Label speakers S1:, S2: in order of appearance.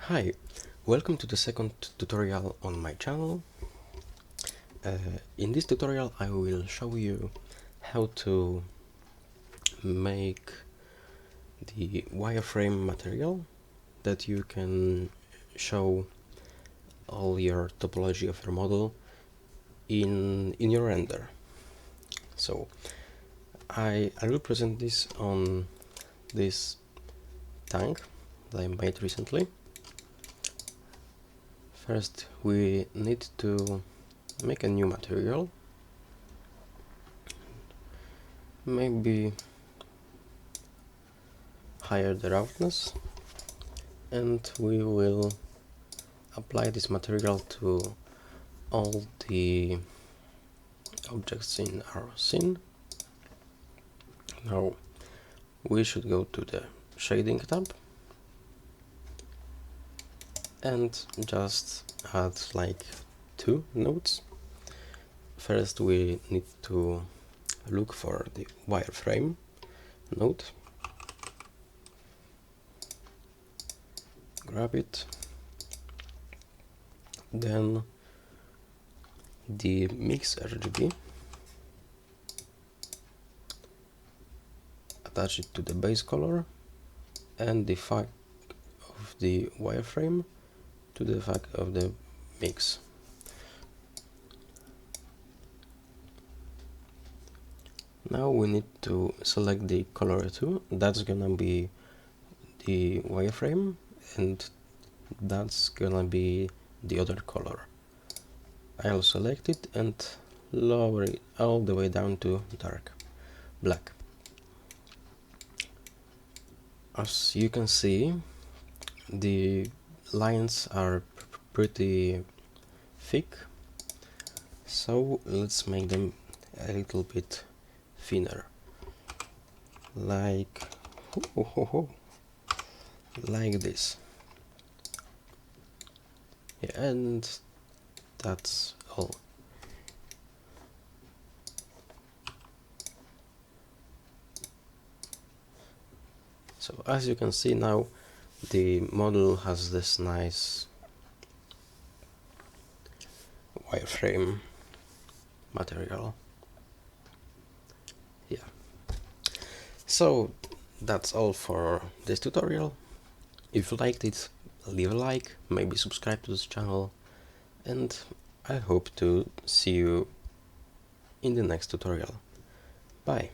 S1: Hi, welcome to the second tutorial on my channel. In this tutorial I will show you how to make the wireframe material that you can show all your topology of your model in your render. So I will present this on this tank that I made recently. First we need to make a new material, maybe higher the roughness, and we will apply this material to all the objects in our scene. Now we should go to the shading tab and just add like 2 nodes. First we need to look for the wireframe node, grab it, then the mix RGB, attach it to the base color and the fag of the wireframe to the fag of the mix. Now we need to select the color too. That's gonna be the wireframe and that's gonna be the other color. I'll select it and lower it all the way down to dark black. As you can see, the lines are pretty thick, so let's make them a little bit thinner, like like this. Yeah, and that's all. So as you can see now, the model has this nice wireframe material. Yeah. So that's all for this tutorial. If you liked it, leave a like, maybe subscribe to this channel, and I hope to see you in the next tutorial. Bye.